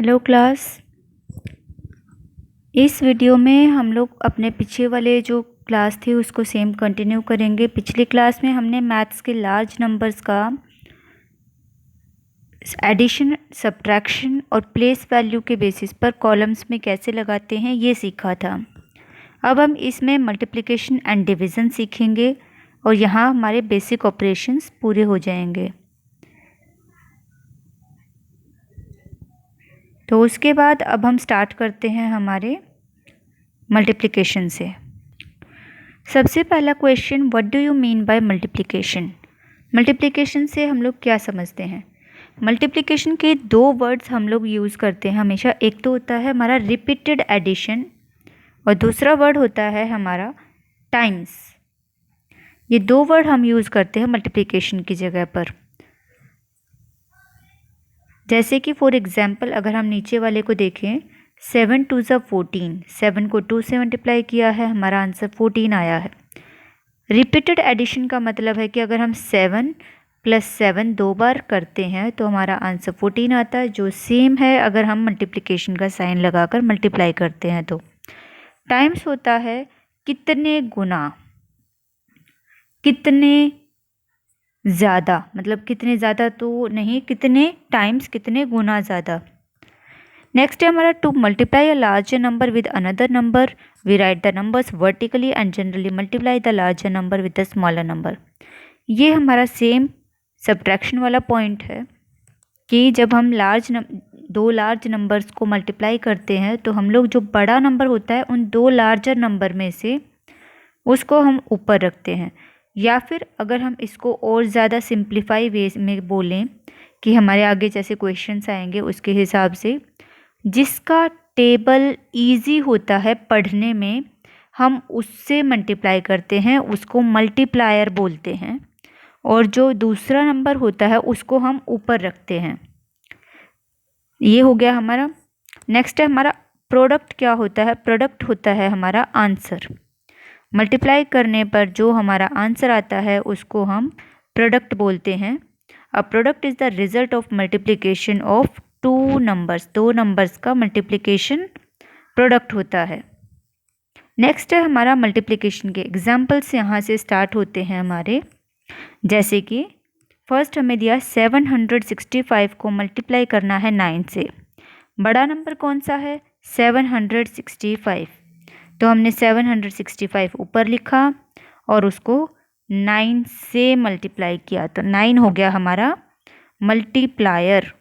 Hello class. इस video में हम लोग अपने पीछे वाले जो क्लास थी उसको सेम कंटिन्यू करेंगे। पिछली क्लास में हमने मैथ्स के लार्ज नंबर्स का एडिशन, सब्ट्रैक्शन और प्लेस वैल्यू के बेसिस पर कॉलम्स में कैसे लगाते हैं ये सीखा था। अब हम इसमें मल्टीप्लिकेशन एंड डिवीज़न सीखेंगे और यहाँ हमारे बेसिक ऑपरेशंस पूरे हो जाएंगे। तो उसके बाद अब हम स्टार्ट करते हैं हमारे मल्टीप्लिकेशन से। सबसे पहला question, what do you mean by multiplication. Multiplication से हम लोग क्या समझते हैं। मल्टीप्लिकेशन के दो वर्ड्स हम लोग यूज़ करते हैं हमेशा। एक तो होता है हमारा रिपीटेड एडिशन और दूसरा वर्ड होता है हमारा टाइम्स। ये दो वर्ड हम यूज़ करते हैं मल्टीप्लिकेशन की जगह पर। जैसे कि फॉर एग्जाम्पल अगर हम नीचे वाले को देखें, 7 2 ज़ा 14, 7 को 2 से मल्टीप्लाई किया है, हमारा आंसर 14 आया है। रिपीटेड एडिशन का मतलब है कि अगर हम 7 + 7 दो बार करते हैं तो हमारा आंसर 14 आता है, जो सेम है अगर हम मल्टीप्लिकेशन का साइन लगाकर मल्टीप्लाई करते हैं तो। टाइम्स होता है कितने गुना, कितने ज़्यादा, मतलब कितने ज़्यादा तो नहीं, कितने टाइम्स, कितने गुना ज़्यादा। नेक्स्ट है हमारा to multiply a larger number with another number, we write the numbers vertically and generally multiply the larger number with the smaller number. ये हमारा सेम सब्ट्रैक्शन वाला पॉइंट है कि जब हम दो लार्ज नंबर्स को मल्टीप्लाई करते हैं तो हम लोग जो बड़ा नंबर होता है उन दो लार्जर नंबर में से उसको हम ऊपर रखते हैं। या फिर अगर हम इसको और ज़्यादा सिंप्लीफाई वे में बोलें कि हमारे आगे जैसे क्वेश्चंस आएंगे उसके हिसाब से, जिसका टेबल इजी होता है पढ़ने में हम उससे मल्टीप्लाई करते हैं, उसको मल्टीप्लायर बोलते हैं, और जो दूसरा नंबर होता है उसको हम ऊपर रखते हैं। ये हो गया हमारा। नेक्स्ट है हमारा प्रोडक्ट। क्या होता है? प्रोडक्ट होता है हमारा आंसर। मल्टीप्लाई करने पर जो हमारा आंसर आता है उसको हम प्रोडक्ट बोलते हैं। A product is the result of multiplication of two numbers. दो नंबर्स का मल्टीप्लिकेशन प्रोडक्ट होता है। नेक्स्ट है हमारा मल्टीप्लिकेशन के एग्जाम्पल्स यहाँ से स्टार्ट होते हैं हमारे। जैसे कि फर्स्ट हमें दिया 765 को मल्टीप्लाई करना है 9 से। बड़ा नंबर कौन सा है? 765। तो हमने 765 ऊपर लिखा और उसको 9 से मल्टीप्लाई किया, तो 9 हो गया हमारा मल्टीप्लायर।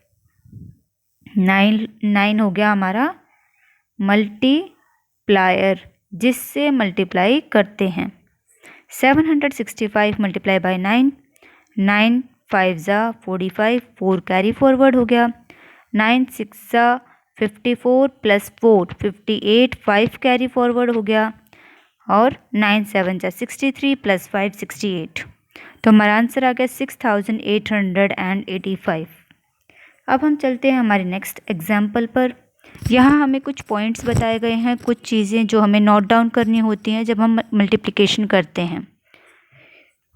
9 हो गया हमारा मल्टीप्लायर जिससे मल्टीप्लाई करते हैं। 765 मल्टीप्लाई बाय 9, 9 5 ज़ा 45, 4 कैरी फॉरवर्ड हो गया। 9 6 ज़ा 54 + 4 58, 5 कैरी फॉरवर्ड हो गया। और 9 7 ज़ा 63 + 5 68। तो हमारा आंसर आ गया 6885। अब हम चलते हैं हमारे नेक्स्ट एग्जाम्पल पर। यहाँ हमें कुछ पॉइंट्स बताए गए हैं, कुछ चीज़ें जो हमें नोट डाउन करनी होती हैं जब हम मल्टीप्लिकेशन करते हैं।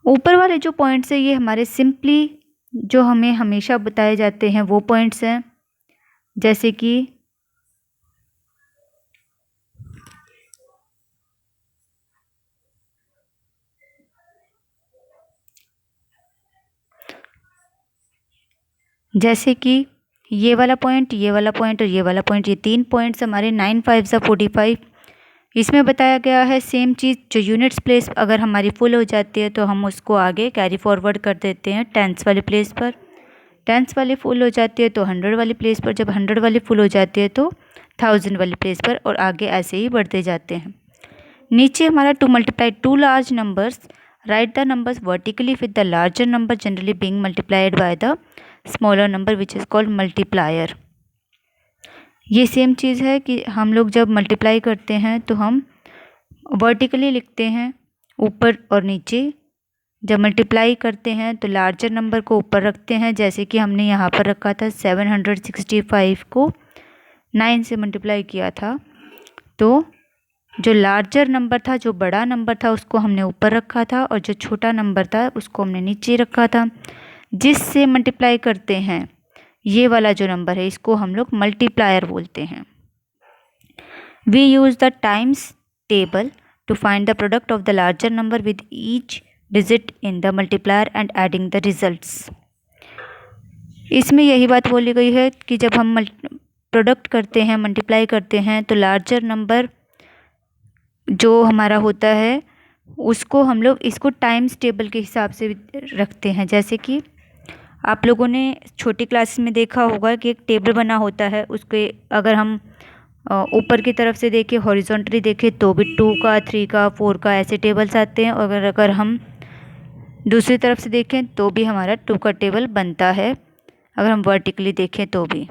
ऊपर वाले जो पॉइंट्स हैं ये हमारे सिंपली जो हमें हमेशा बताए जाते हैं वो पॉइंट्स हैं। जैसे कि ये वाला पॉइंट, ये वाला पॉइंट और ये वाला पॉइंट, ये तीन पॉइंट्स हमारे 9 5 ज़ा 45। इसमें बताया गया है सेम चीज़, जो यूनिट्स प्लेस अगर हमारी फुल हो जाती है तो हम उसको आगे कैरी फॉरवर्ड कर देते हैं टेंस वाले प्लेस पर। टेंस वाली फुल हो जाती है तो 100 वाली प्लेस पर, जब 100 वाली फुल हो जाती है तो 1000 वाली प्लेस पर, और आगे ऐसे ही बढ़ते जाते हैं। नीचे हमारा to multiply two large numbers, right the numbers vertically with the larger number generally being multiplied by the smaller number which is called multiplier. ये सेम चीज़ है कि हम लोग जब मल्टीप्लाई करते हैं तो हम वर्टिकली लिखते हैं ऊपर और नीचे। जब मल्टीप्लाई करते हैं तो लार्जर नंबर को ऊपर रखते हैं, जैसे कि हमने यहाँ पर रखा था 765 को 9 से मल्टीप्लाई किया था, तो जो लार्जर नंबर था, जो बड़ा नंबर था, उसको हमने ऊपर रखा था और जो छोटा नंबर था उसको हमने नीचे रखा था। जिससे मल्टीप्लाई करते हैं ये वाला जो नंबर है इसको हम लोग मल्टीप्लायर बोलते हैं। We use the times table to find the product of the larger number with each digit in the multiplier and adding the results. इसमें यही बात बोली गई है कि जब हम प्रोडक्ट करते हैं, मल्टीप्लाई करते हैं, तो लार्जर नंबर जो हमारा होता है उसको हम लोग इसको टाइम्स टेबल के हिसाब से रखते हैं। जैसे कि आप लोगों ने छोटी क्लास में देखा होगा कि एक टेबल बना होता है, उसके अगर हम ऊपर की तरफ से देखें, हॉरिजॉन्टली देखें तो भी 2 का, 3 का, 4 का ऐसे टेबल्स आते हैं, और अगर हम दूसरी तरफ से देखें तो भी हमारा 2 का टेबल बनता है, अगर हम वर्टिकली देखें तो भी।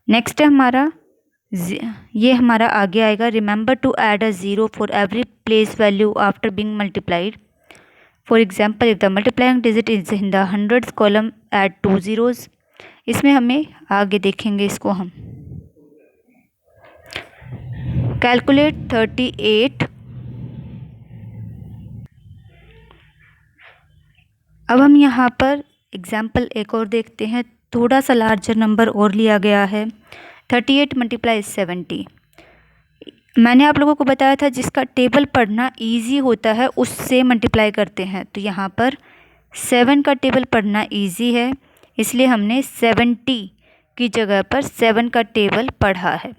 नेक्स्ट है हमारा ये हमारा आगे आएगा, remember to add a zero for every place value after being multiplied. For example, if the multiplying digit is in the hundreds column add 2 zeros। इसमें हमें आगे देखेंगे इसको हम। कैलकुलेट 38। अब हम यहाँ पर एग्जाम्पल एक और देखते हैं, थोड़ा सा लार्जर नंबर और लिया गया है। 38 मल्टीप्लाई 70। मैंने आप लोगों को बताया था जिसका टेबल पढ़ना इजी होता है उससे मल्टीप्लाई करते हैं, तो यहाँ पर 7 का टेबल पढ़ना इजी है, इसलिए हमने 70 की जगह पर 7 का टेबल पढ़ा है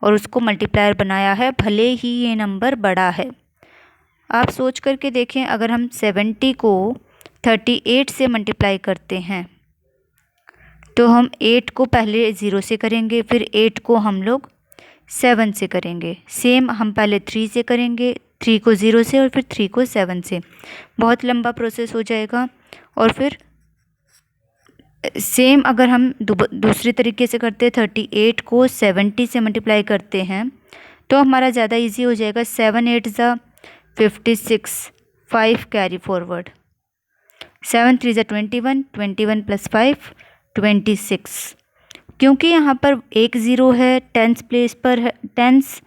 और उसको मल्टीप्लायर बनाया है, भले ही ये नंबर बड़ा है। आप सोच करके देखें, अगर हम 70 को 38 से मल्टीप्लाई करते हैं तो हम 8 को पहले 0 से करेंगे, फिर 8 को हम लोग 7 से करेंगे। सेम हम पहले 3 से करेंगे, 3 को 0 से, और फिर 3 को 7 से। बहुत लंबा प्रोसेस हो जाएगा। और फिर सेम अगर हम दूसरे तरीके से करते हैं, 38 को 70 से मल्टीप्लाई करते हैं तो हमारा ज़्यादा इजी हो जाएगा। 7 8 ज़ा 56, 5 कैरी फॉरवर्ड, 7 3 ज़ा 21, 21 + 5 26। क्योंकि यहाँ पर एक ज़ीरो है, टेंस प्लेस पर है, टेंस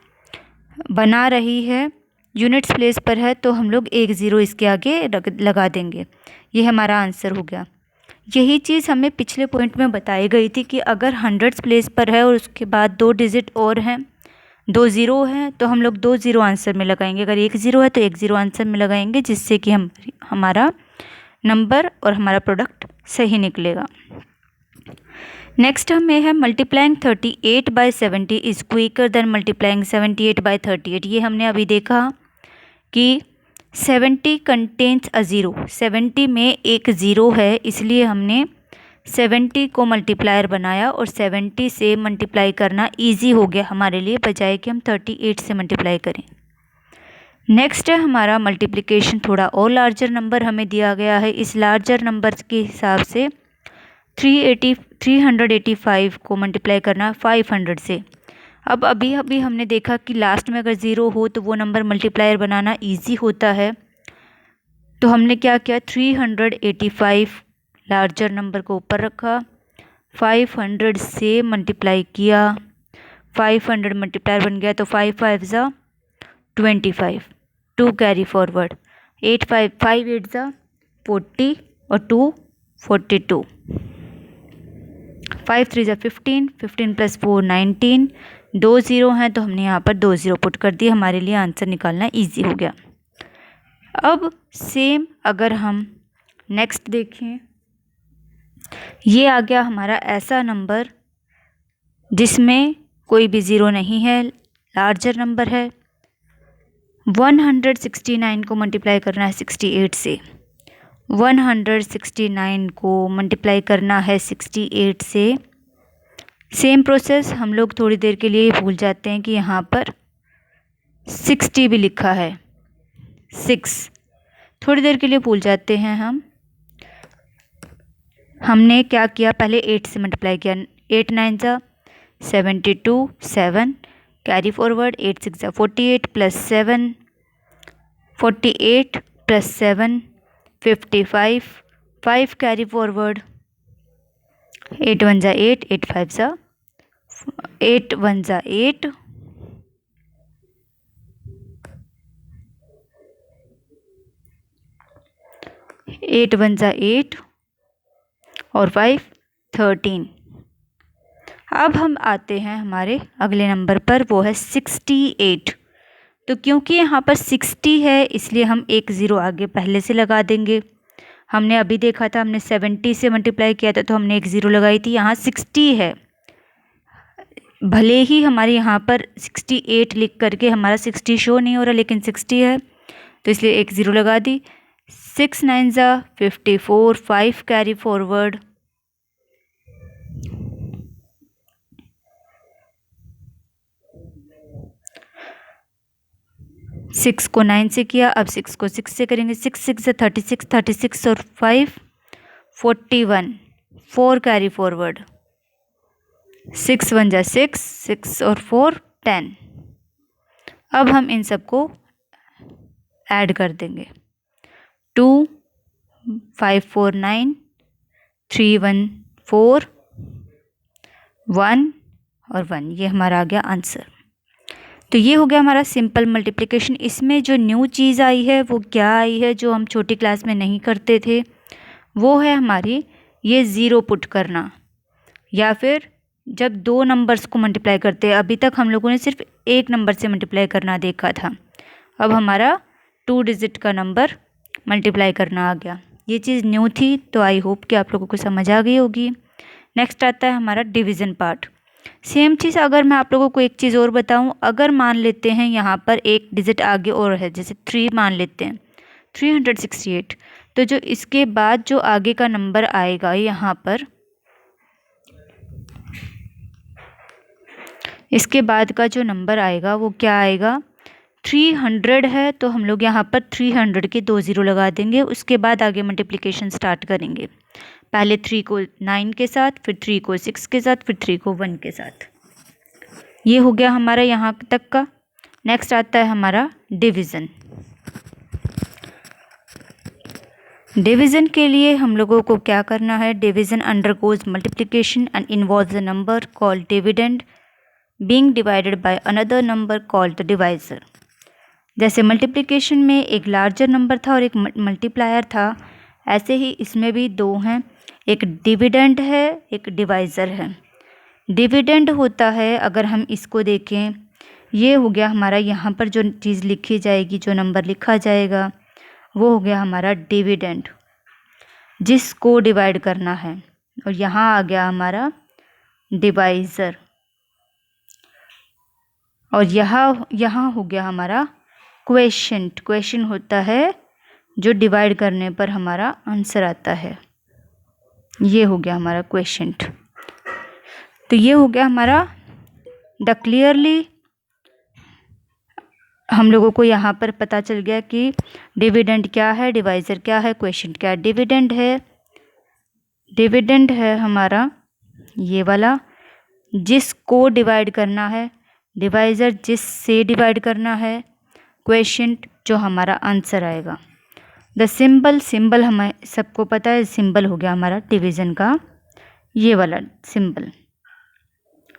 बना रही है, यूनिट्स प्लेस पर है, तो हम लोग एक ज़ीरो इसके आगे लगा देंगे। ये हमारा आंसर हो गया। यही चीज़ हमें पिछले पॉइंट में बताई गई थी कि अगर हंड्रेड्स प्लेस पर है और उसके बाद 2 डिजिट और हैं, 2 ज़ीरो हैं, तो हम लोग 2 ज़ीरो आंसर में लगाएंगे। अगर 1 ज़ीरो है तो 1 ज़ीरो आंसर में लगाएंगे, जिससे कि हमारा नंबर और हमारा प्रोडक्ट सही निकलेगा। नेक्स्ट हमें है multiplying 38 by 70 is quicker than multiplying 78 by 38। ये हमने अभी देखा कि 70 कंटेन्स अ ज़ीरो, 70 में एक ज़ीरो है, इसलिए हमने 70 को मल्टीप्लायर बनाया और 70 से मल्टीप्लाई करना इजी हो गया हमारे लिए, बजाय कि हम 38 से मल्टीप्लाई करें। नेक्स्ट है हमारा मल्टीप्लिकेशन, थोड़ा और लार्जर नंबर हमें दिया गया है। इस लार्जर नंबर के हिसाब से 385 को मल्टीप्लाई करना 500 से। अब अभी हमने देखा कि लास्ट में अगर ज़ीरो हो तो वो नंबर मल्टीप्लायर बनाना इजी होता है, तो हमने क्या किया, 385 लार्जर नंबर को ऊपर रखा, 500 से मल्टीप्लाई किया, 500 मल्टीप्लायर बन गया, तो 5 5 ज़ा 25, 2 कैरी फॉरवर्ड, 8 5 5 8 ज़ा 40 और 2 42, 5 3 ज़ा 15, 15 + 4 19, 2 ज़ीरो हैं तो हमने यहाँ पर 2 ज़ीरो पुट कर दिए, हमारे लिए आंसर निकालना इजी हो गया। अब सेम अगर हम नेक्स्ट देखें, ये आ गया हमारा ऐसा नंबर जिसमें कोई भी ज़ीरो नहीं है, लार्जर नंबर है। 169 को मल्टीप्लाई करना है 68 से, 169 को मल्टीप्लाई करना है 68 से। सेम प्रोसेस, हम लोग थोड़ी देर के लिए भूल जाते हैं कि यहाँ पर 60 भी लिखा है, 6 थोड़ी देर के लिए भूल जाते हैं हम। हमने क्या किया, पहले 8 से मल्टीप्लाई किया, 8 9 ज़ा 72, 7 कैरी फॉरवर्ड, 8 6 ज़ा 48 + 7 48 + 7 55, 5 कैरी फॉरवर्ड, 8 1 ज़ा 8, 8 5 ज़ा 8 1 ज़ा 8, 8 1 ज़ा 8 और 5 13। अब हम आते हैं हमारे अगले नंबर पर, वो है 68। तो क्योंकि यहाँ पर 60 है इसलिए हम एक ज़ीरो आगे पहले से लगा देंगे। हमने अभी देखा था, हमने 70 से मल्टीप्लाई किया था तो हमने एक ज़ीरो लगाई थी। यहाँ 60 है, भले ही हमारे यहाँ पर 68 लिख करके हमारा 60 शो नहीं हो रहा, लेकिन 60 है तो इसलिए एक ज़ीरो लगा दी। 6 9 ज़ा 54, 5 कैरी फॉरवर्ड, 6 को 9 से किया, अब 6 को 6 से करेंगे। 6 6 ज़ा 36, 36 और 5 41, 4 कैरी फॉरवर्ड, 6 1 ज़ा 6, 6 और 4 10। अब हम इन सबको ऐड कर देंगे। 2 5 4 9, 3 1 4, 1 और 1, ये हमारा आ गया आंसर। तो ये हो गया हमारा सिंपल मल्टीप्लिकेशन। इसमें जो न्यू चीज़ आई है वो क्या आई है, जो हम छोटी क्लास में नहीं करते थे, वो है हमारी ये ज़ीरो पुट करना, या फिर जब दो नंबर्स को मल्टीप्लाई करते हैं। अभी तक हम लोगों ने सिर्फ एक नंबर से मल्टीप्लाई करना देखा था, अब हमारा 2 डिजिट का नंबर मल्टीप्लाई करना आ गया। ये चीज़ न्यू थी, तो आई होप कि आप लोगों को समझ आ गई होगी। नेक्स्ट आता है हमारा डिवीज़न पार्ट। सेम चीज़, अगर मैं आप लोगों को एक चीज़ और बताऊं, अगर मान लेते हैं यहाँ पर एक डिजिट आगे और है, जैसे 3 मान लेते हैं, 368, तो जो इसके बाद जो आगे का नंबर आएगा यहाँ पर, इसके बाद का जो नंबर आएगा वो क्या आएगा, 300 है, तो हम लोग यहाँ पर 300 के 2 ज़ीरो लगा देंगे। उसके बाद आगे मल्टीप्लिकेशन स्टार्ट करेंगे। पहले 3 को 9 के साथ, फिर 3 को 6 के साथ, फिर 3 को 1 के साथ। ये हो गया हमारा यहाँ तक का। नेक्स्ट आता है हमारा डिवीज़न। डिवीज़न के लिए हम लोगों को क्या करना है, division undergoes multiplication and involves a number called dividend being divided by another number called the divisor. जैसे मल्टीप्लिकेशन में एक लार्जर नंबर था और एक मल्टीप्लायर था, ऐसे ही इसमें भी दो हैं, एक डिविडेंड है, एक डिवाइज़र है। डिविडेंड होता है, अगर हम इसको देखें, ये हो गया हमारा, यहाँ पर जो चीज़ लिखी जाएगी, जो नंबर लिखा जाएगा वो हो गया हमारा डिविडेंड, जिसको डिवाइड करना है। और यहाँ आ गया हमारा डिवाइज़र, और यहाँ हो गया हमारा क्वेशंट। क्वेश्चन होता है जो डिवाइड करने पर हमारा आंसर आता है, ये हो गया हमारा क्वेशंट। तो ये हो गया हमारा द क्लियरली, हम लोगों को यहाँ पर पता चल गया कि डिविडेंड क्या है, डिवाइज़र क्या है, क्वेशंट क्या है। डिविडेंड है हमारा ये वाला, जिसको डिवाइड करना है, डिवाइज़र जिससे डिवाइड करना है, क्वेशंट जो हमारा आंसर आएगा। द सिंबल हमें सबको पता है, सिंबल हो गया हमारा डिवीज़न का ये वाला सिंबल।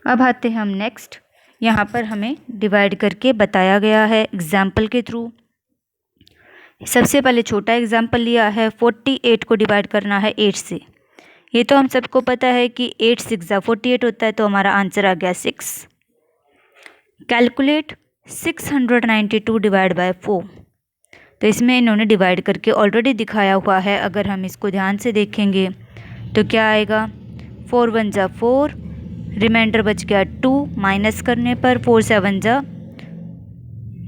अब आते हैं हम नेक्स्ट, यहाँ पर हमें डिवाइड करके बताया गया है एग्जाम्पल के थ्रू। सबसे पहले छोटा एग्जाम्पल लिया है, 48 को डिवाइड करना है 8 से। ये तो हम सबको पता है कि 8 6 ज़ा 48 होता है, तो हमारा आंसर आ गया 6। कैलकुलेट 692 डिवाइड बाय 4, तो इसमें इन्होंने डिवाइड करके ऑलरेडी दिखाया हुआ है। अगर हम इसको ध्यान से देखेंगे तो क्या आएगा, 4 1 ज़ा 4, रिमाइंडर बच गया 2, माइनस करने पर 4 7 ज़ा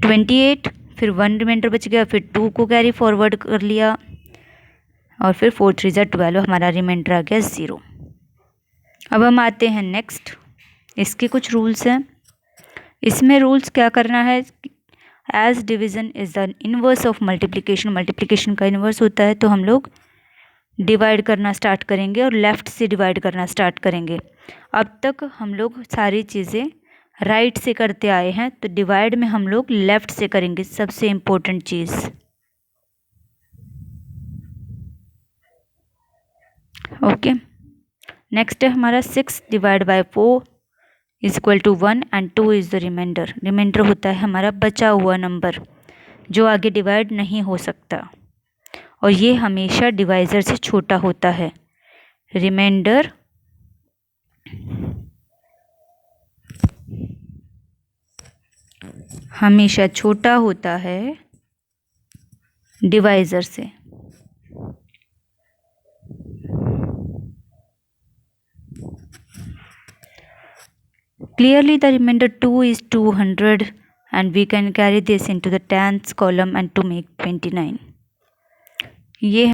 28, फिर 1 रिमाइंडर बच गया, फिर 2 को कैरी फॉरवर्ड कर लिया, और फिर 4 3 ज़ा 12, हमारा रिमाइंडर आ गया 0। अब हम आते हैं नेक्स्ट, इसके कुछ रूल्स हैं। इसमें रूल्स क्या करना है, as division is the inverse of multiplication, multiplication का इन्वर्स होता है, तो हम लोग डिवाइड करना स्टार्ट करेंगे और लेफ़्ट से डिवाइड करना स्टार्ट करेंगे। अब तक हम लोग सारी चीज़ें राइट से करते आए हैं, तो डिवाइड में हम लोग लेफ़्ट से करेंगे, सबसे इम्पोर्टेंट चीज़। ओके, नेक्स्ट है हमारा 6 divide by 4 is equal to 1 and 2 is the remainder. Remainder होता है हमारा बचा हुआ नंबर, जो आगे डिवाइड नहीं हो सकता, और ये हमेशा डिवाइज़र से छोटा होता है। रिमाइंडर हमेशा छोटा होता है डिवाइज़र से। Clearly the remainder 2 is 200 and we can carry this into the tens column and to make 29. ये